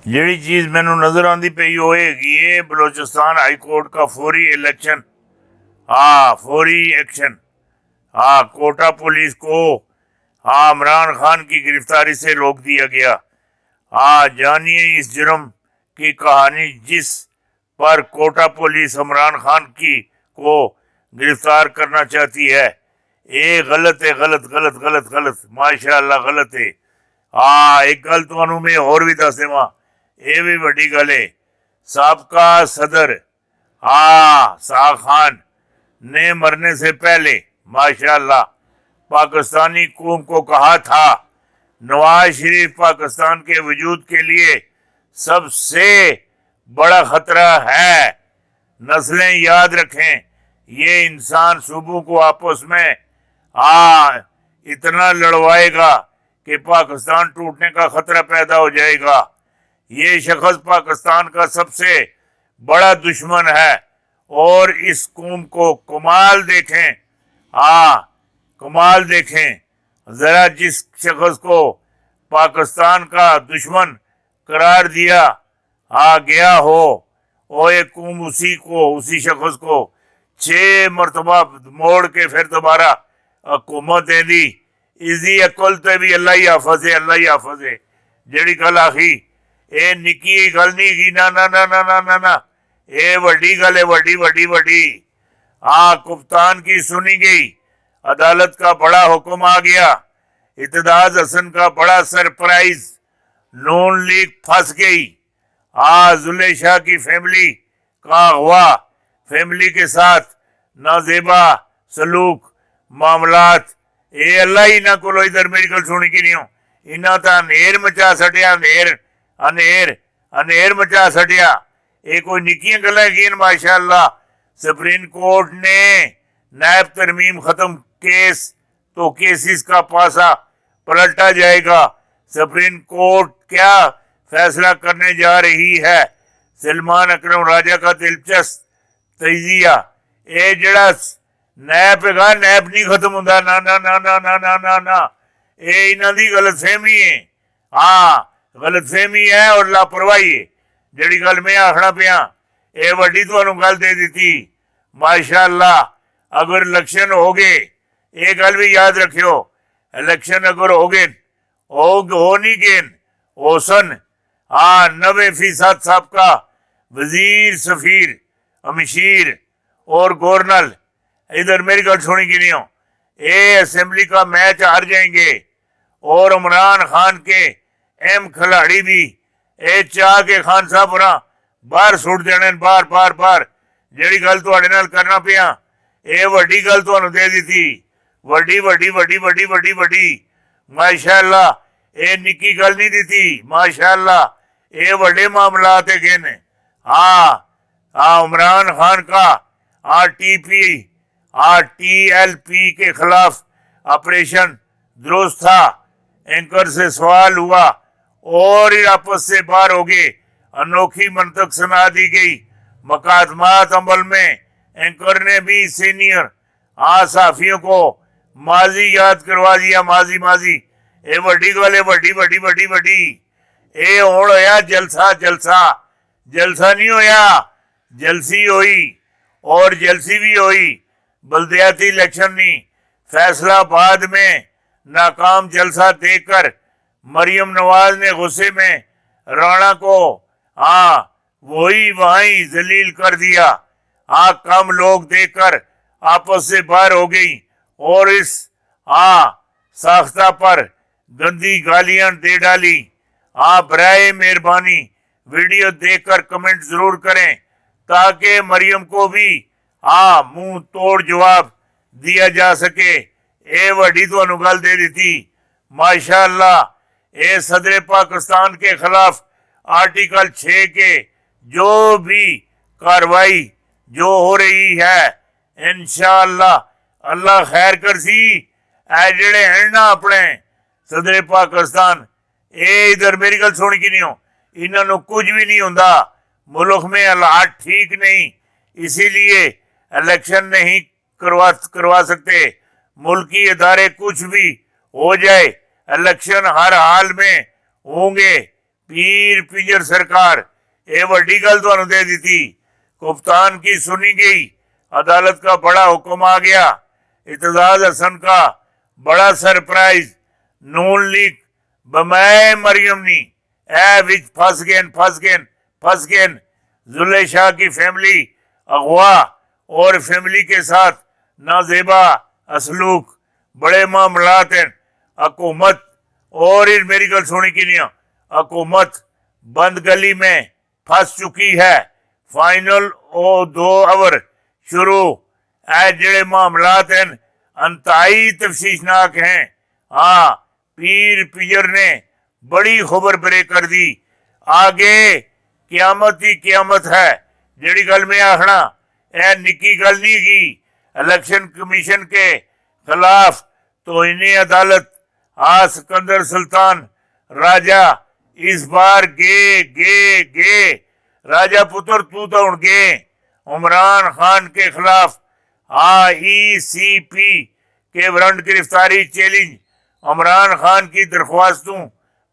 ਜਿਹੜੀ चीज़ मैनू नज़र आती पई वो हैगी है बलोचिस्तान हाई कोर्ट का फौरी इलेक्शन। हाँ, फौरी एक्शन। हाँ, कोटा पुलिस को हाँ इमरान खान की गिरफ्तारी से रोक दिया गया। हाँ, जानिए इस जुर्म की कहानी जिस पर कोटा पुलिस इमरान खान की को गिरफ्तार करना चाहती है। ये गलत है, गलत गलत गलत गलत, माशाअल्लाह गलत है। हाँ, एक गल तुहानू मैं होर भी दस देवां, ये भी वड्डी गल है। साबका सदर साग खान ने मरने से पहले माशाअल्लाह पाकिस्तानी कौम को कहा था नवाज शरीफ पाकिस्तान के वजूद के लिए सबसे बड़ा खतरा है। नस्लें याद रखें, ये इंसान सूबों को आपस में इतना लड़वाएगा कि पाकिस्तान टूटने का खतरा पैदा हो जाएगा। ये शख्स पाकिस्तान का सबसे बड़ा दुश्मन है और इस कौम को कमाल देखें। कमाल देखें जरा, जिस शख्स को पाकिस्तान का दुश्मन करार दिया गया हो और एक कौम उसी शख्स को 6 मरतबा मोड़ के फिर दोबारा हुकूमत दे दी। इसकी अकल तो भी अल्लाह ही हाफज है, अल्लाह ही हाफज है। जेड़ी गल आखी ये निकी गल नहीं की, ना ना ना ना ना ना ना, ये वड्डी गल है, वड्डी वड्डी वड्डी। कप्तान की सुनी गई, अदालत का बड़ा हुक्म आ गया। इत्तेदाद हसन का बड़ा सरप्राइज, नून लीग फंस गई। जुलेशा की फैमिली का हुआ, फैमिली के साथ नाजेबा सलूक मामलात। ये अल्लाह ही ना को इधर मेरी गल सुनी की नहीं हो, इन्ना तो अनेर मचा सटिया, अनेर अनेर अनेर मचा सटिया। ये कोई निक्कियां गल्लां हैगियां माशाअल्लाह। सुप्रीम कोर्ट ने नायब तरमीम खत्म केस तो केसिस का पासा पलटा जाएगा। सुप्रीम कोर्ट क्या फैसला करने जा रही है? सलमान अकरम राजा का दिलचस्प तजिया। ये जड़ा नैब है, नैब नहीं खत्म होता, ना ना ना ना ना ना ना ना, ये इन्हों की गलतफहमी है। गलतफहमी है और लापरवाही है। जी गल मैं आखना पिया, ये वड्डी तुहानू गल दे दी माशाअल्लाह। अगर इलेक्शन हो गए, ये गल भी याद रखियो, इलेक्शन अगर हो गए हो नहीं गए हो सन 90% सबका वजीर सफीर अमशीर और गवर्नर, इधर मेरी गल सुनी की नहीं हो, ये असेंबली का मैच हार जाएंगे और इमरान खान के अहम खिलाड़ी भी ये चाह के खान साहब बाहर सुट देने बार बार बार। जी गल तुहाडे नाल करना पिया, ये वड्डी गल तुहानू दे दी, वड्डी वड्डी वड्डी वड्डी वड्डी वड्डी माशाअल्लाह। ये निक्की गल नहीं दी माशाअल्लाह, ये वड्डे मामलात है ने। इमरान खान का TLP के खिलाफ ऑपरेशन दुरुस्त था। एंकर से सवाल हुआ और आपस से बाहर हो गए। अनोखी मंतक सुना दी गई। मुकदमात अमल में एंकर ने भी सीनियर सहाफियों को माजी याद करवा दिया, माजी माजी। ये वड्डी गल है, वड्डी वड्डी वड्डी वड्डी। ये हुण होया जलसा, जलसा जलसा नहीं होया, जलसी हुई और जलसी भी हुई। बल्दियाती इलेक्शन नहीं, फैसलाबाद में नाकाम जलसा देखकर मरियम नवाज ने गुस्से में राणा को वही वहीं जलील कर दिया। कम लोग देखकर आपस से बाहर हो गई और इस साख्ता पर गंदी गालियां दे डाली। बराए मेहरबानी वीडियो देखकर कमेंट जरूर करें ताकि मरियम को भी मुंह तोड़ जवाब दिया जा सके। ये वड्डी तुहानू गल दे दी माशाअल्लाह। ये सदर पाकिस्तान के खिलाफ आर्टिकल 6 के जो भी कार्रवाई जो हो रही है, इंशाअल्लाह अल्लाह खैर कर सी। जेड़े हैं ना अपने सदर पाकिस्तान, ये इधर मेरी गल सुन की नहीं हो, इन्होंने कुछ भी नहीं होता। मुल्क में हालात ठीक नहीं, इसीलिए इलेक्शन नहीं करवा सकते। मुल्की इदारे कुछ भी हो जाए, इलेक्शन हर हाल में होंगे। पीर पिंजर सरकार ये वड्डी गल तुहानू दे दी। कप्तान की सुनी गई, अदालत का बड़ा हुक्म आ गया। इतजाज हसन का बड़ा सरप्राइज, नून लीग बमै मरियम नी ए विच फंस गए। जुल्ले शाह की फैमिली अगवा और फैमिली के साथ नाजेबा असलूक, बड़े मामलात हैं। हुकूमत और मेरी गल सुनी की नहीं, हुकूमत बंद गली में फंस चुकी है। फाइनल ओ 2 ओवर शुरू। ए जेड़े मामलात हैं अंतहाई तफसीशनाक हैं। हाँ, पीर पिंजर ने बड़ी खबर ब्रेक कर दी। आगे क्यामत ही क्यामत है। जेड़ी गल में आखना ए निकी गल नहीं की। इलेक्शन कमीशन के खिलाफ तो इन्हें अदालत सिकंदर सुल्तान राजा इस बार गे राजा पुत्र तू तो उड़ गए। उमरान खान के खिलाफ ICP के वारंट गिरफ्तारी चैलेंज। उमरान खान की दरख्वास्तों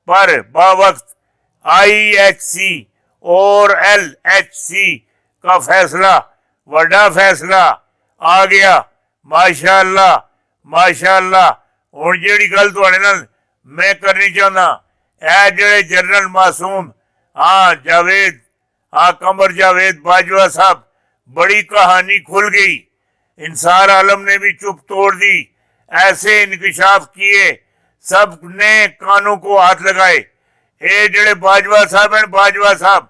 पर बावक्त IHC और LHC का फैसला, बड़ा फैसला आ गया। माशाअल्लाह माशाअल्लाह। हुण जेड़ी गल तुहाडे नाल मैं करनी चाहना, ए जेड़े जनरल मासूम जावेद कमर जावेद बाजवा साहब, बड़ी कहानी खुल गई। इंसार आलम ने भी चुप तोड़ दी। ऐसे इंकशाफ किए, सब ने कानों को हाथ लगाए। ये जेड़े बाजवा साहब हैं, बाजवा साहब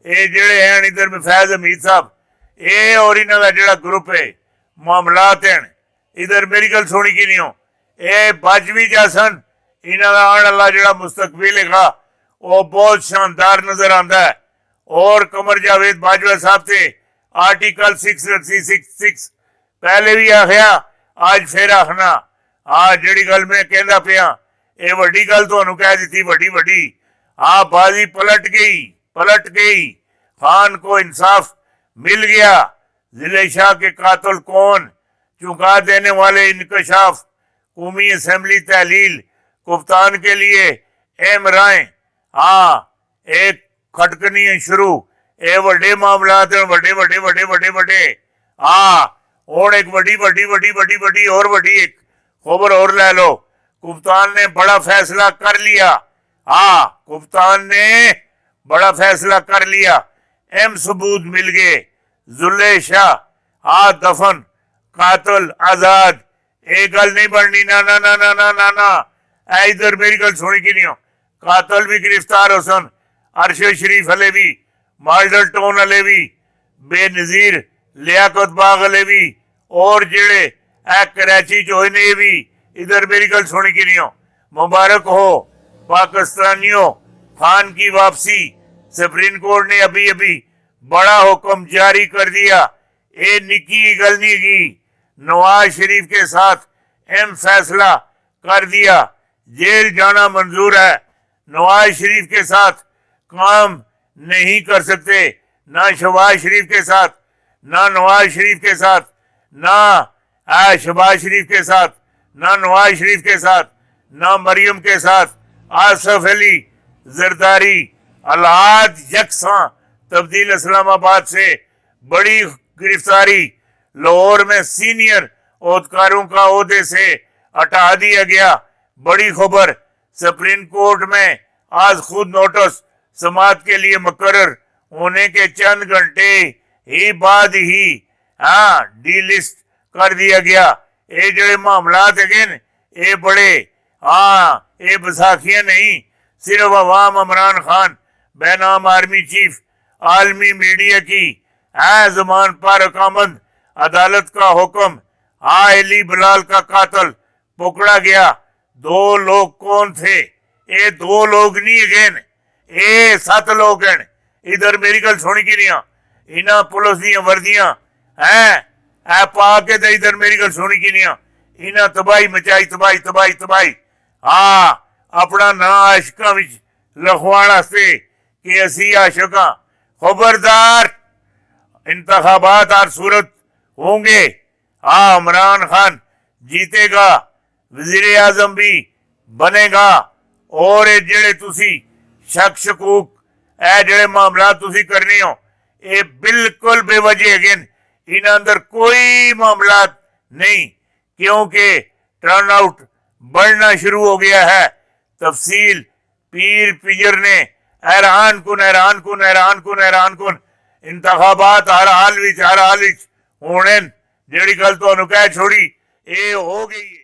ये जेड़े हैं इधर में फैज हमीद साहब, ये और इन्हों का जेड़ा ग्रुप है मामलात हैं, इधर मेरी गल सुनी की नहीं हो, ये बच भी जा सन। इन्हों का आने वाला जेड़ा मुस्तकबिल है वो बहुत शानदार नजर आता है। और कमर जावेद बाजवा साहब से आर्टिकल 666 पहले भी आखिया, आज फिर आखना। जेड़ी गल मैं कहना पिया, ये वड्डी गल तुहानू कह दी, वड्डी। बाजी पलट गई। खान को इंसाफ मिल गया। जिले शाह के कातिल कौन, चुका देने वाले इंकशाफ, कौमी असेंबली तहलील, कप्तान के लिए अहम राय। एक खटकनी शुरू। ये वड्डे मामलात हैं, वड्डे। और एक वड्डी और वड्डी एक खबर और ले लो। कप्तान ने बड़ा फैसला कर लिया। कप्तान ने बड़ा फैसला कर लिया। अहम सबूत मिल गए। जुल्ले शाह दफन, कातिल आजाद। एक गल नहीं बननी, ना। इधर मेरी गल सुनी की नहीं हो। कातिल भी गिरफ्तार हो सन। अरशद शरीफ अलेवी, माल्डर टोन अलेवी, बेनजीर लियाकत बाग अलेवी और जेड़े कराची जो ने भी, इधर मेरी गल सुनी की नहीं हो। मुबारक हो पाकिस्तानियों, खान की वापसी। सुप्रीम कोर्ट ने अभी बड़ा हुक्म जारी कर दिया। ये निकी गल नहीं की। नवाज शरीफ के साथ अहम फैसला कर दिया, जेल जाना मंजूर है। नवाज शरीफ के साथ काम नहीं कर सकते, ना शहबाज शरीफ के साथ, ना नवाज शरीफ के साथ, ना शहबाज शरीफ के साथ, ना नवाज शरीफ के साथ, ना मरियम के साथ। आसफ अली जरदारी हालात यकसा तब्दील। इस्लामाबाद से बड़ी गिरफ्तारी। लाहौर में सीनियर ओहदेकारों का ओहदे से हटा दिया गया। बड़ी खबर, सुप्रीम कोर्ट में आज खुद नोटिस समात के लिए मुकर्रर होने के चंद घंटे ही बाद ही डीलिस्ट कर दिया गया। ये जो मामलात है ये बड़े ये बसाखियां नहीं, सिर्फ अवाम इमरान खान बेनाम आर्मी चीफ आलमी मीडिया की जमान पर अकामद अदालत का हुक्म। अली बिलाल का कातिल पकड़ा गया। 2 लोग कौन थे? ये 2 लोग नहीं है, ये 7 लोग हैं। इधर मेरी गल सुनी की नहीं। इन्हों पुलिस दी वर्दियां है पा के तो इधर मेरी गल सुनी की नहीं। इन्हों तबाही मचाई, तबाही। अपना ना आशकों में लिखवाने कि असी आशक हाँ। खबरदार, इंतखाबात हर सूरत होंगे। इमरान खान जीतेगा, वजीर आजम भी बनेगा। और जेड़े तुसी ਸ਼ੱਕ ਸ਼ਕੂਕ ਇਹ ਜਿਹੜੇ ਮਾਮਲਾ ਤੁਸੀਂ ਕਰਨੇ ਹੋ ਇਹ ਬਿਲਕੁਲ ਬੇਵਜ੍ਹਾ ਹੈਗੇ ਨੇ। ਇਹਨਾਂ ਅੰਦਰ ਕੋਈ ਮਾਮਲਾ ਨਹੀਂ, क्योंकि टर्नआउट बढ़ना शुरू हो गया है। तफसील पीर पिजर ने हैरान कुन इंतखाबात हर हाल विच होने, जेड़ी गल तुहानू कह छोड़ी ये हो गई है।